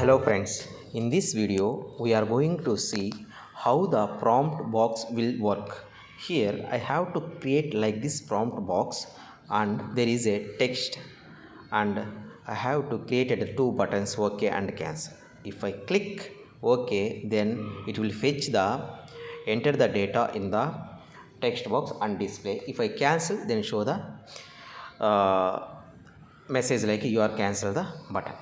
Hello friends, in this video we are going to see how the prompt box will work. Here I have to create like this prompt box and there is a text and I have to create two buttons OK and cancel. If I click OK, then it will fetch the enter the data in the text box and display. If I cancel, then show the message like you are cancel the button.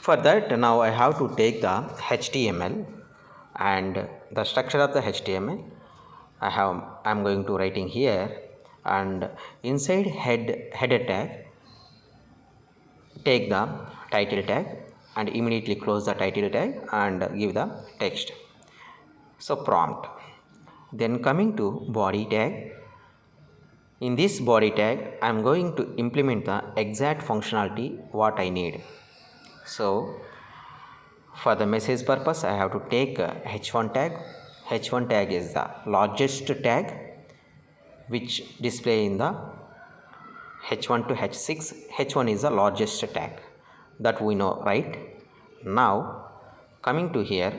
For that, now I have to take the HTML and the structure of the HTML. I'm going to writing here, and inside header tag take the title tag and immediately close the title tag and give the text. So prompt. Then coming to body tag. In this body tag, I am going to implement the exact functionality what I need. So for the message purpose, I have to take h1 tag. H1 tag is the largest tag which display in the h1 to h6. H1 is the largest tag, that we know, right? Now coming to here,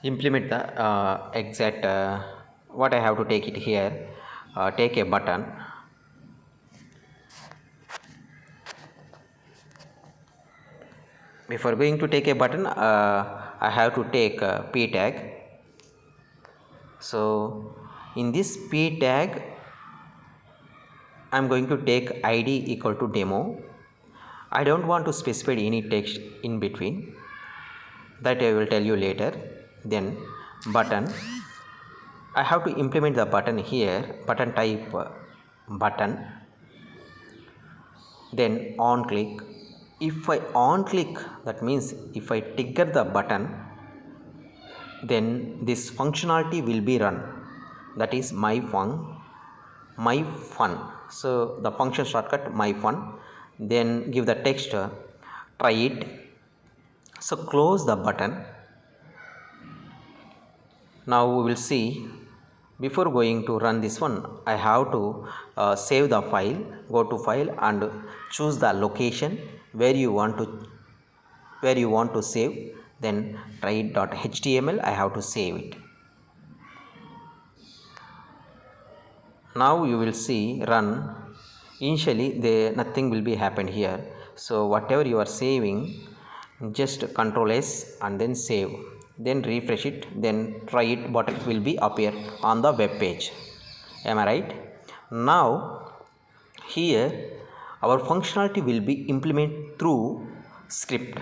implement the exact what I have to take it here. Take a button. Before going to take a button, I have to take p tag. So in this p tag, I am going to take id equal to demo. I don't want to specify any text in between, that I will tell you later. Then button, I have to implement the button here. Button type button. Then on click. If I on click, that means if I trigger the button, then this functionality will be run, that is my fun. So the function shortcut my fun. Then give the text try it. So close the button. Now we will see. Before going to run this one, I have to save the file. Go to file and choose the location where you want to save. Then try.html, I have to save it. Now you will see run. Initially nothing will be happened here. So whatever you are saving, just Control S and then save. Then refresh it, then try it button will be appear on the web page. Am I right? Now here our functionality will be implemented through script.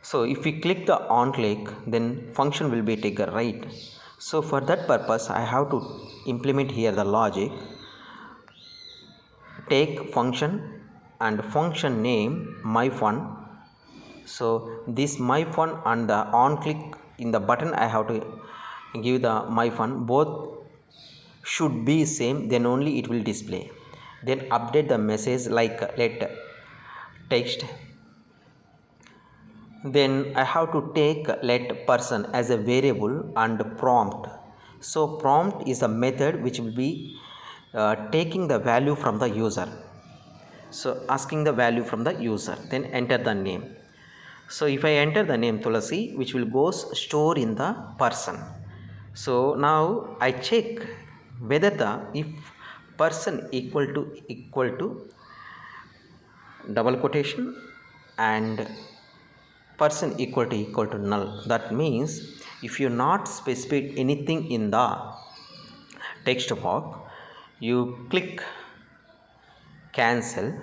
So if we click the on click, then function will be triggered, right? So for that purpose, I have to implement here the logic. Take function and function name my fun. So this my fun and the on click in the button, I have to give the my fun. Both should be same, then only it will display. Then update the message like let text. Then I have to take let person as a variable and prompt. So prompt is a method which will be taking the value from the user. So asking the value from the user, then enter the name. So if I enter the name Tulasi, which will go store in the person. So now I check whether if person equal to double quotation and person equal to null. That means if you not specify anything in the text box, you click cancel,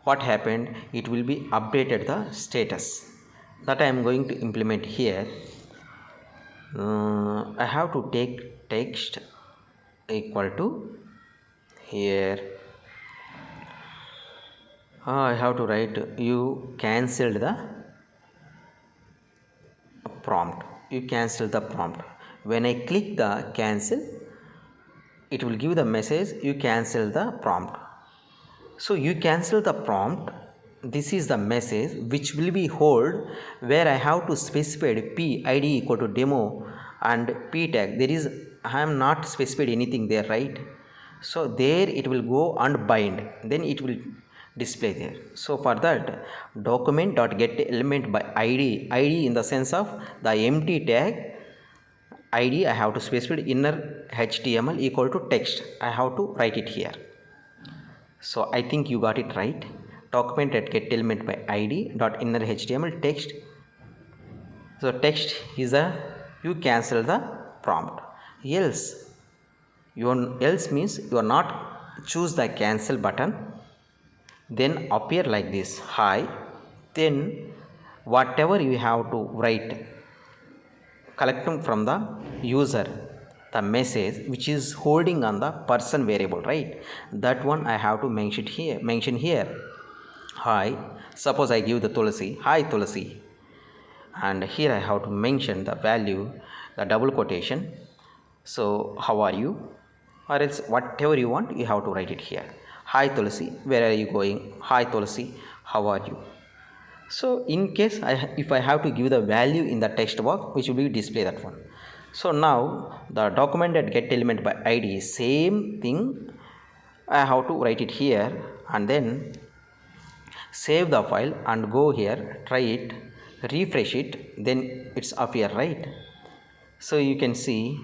what happened, it will be updated the status. That I am going to implement here. I have to take text equal to here. I have to write you cancelled the prompt. You cancel the prompt. When I click the cancel, it will give the message you cancel the prompt. So you cancel the prompt. This is the message which will be hold where I have to specify p id equal to demo and p tag. There is I am not specified anything there, right? So there it will go and bind. Then it will display there. So for that, document.getElement by id in the sense of the empty tag id, I have to specify inner HTML equal to text. I have to write it here. So I think you got it right. Document.getElement by id dot inner HTML text. So text is a, you cancel the prompt. Else else means you are not choose the cancel button, then appear like this hi, then whatever you have to write collecting from the user the message which is holding on the person variable, right? That one I have to mention here hi. Suppose I give the Tulsi, hi Tulsi, and here I have to mention the value, the double quotation. So how are you, or else whatever you want you have to write it here. Hi Tulsi, where are you going? Hi Tulsi, how are you? So in case if I have to give the value in the text box, which will be display that one. So now the document.getElement by id, same thing I have to write it here, and then save the file and go here, try it, refresh it, then it's appear, right? So you can see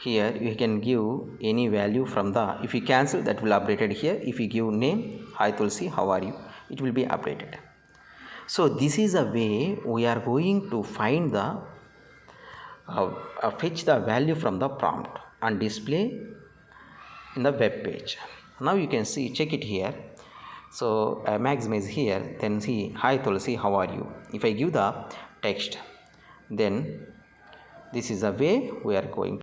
here you can give any value from the, if you cancel that will updated here. If you give name hi Tulsi, how are you, it will be updated. So this is a way we are going to find the fetch the value from the prompt and display in the web page. Now you can see, check it here. So maximize here, then see hi Tulsi, how are you. If I give the text, then this is the way we are going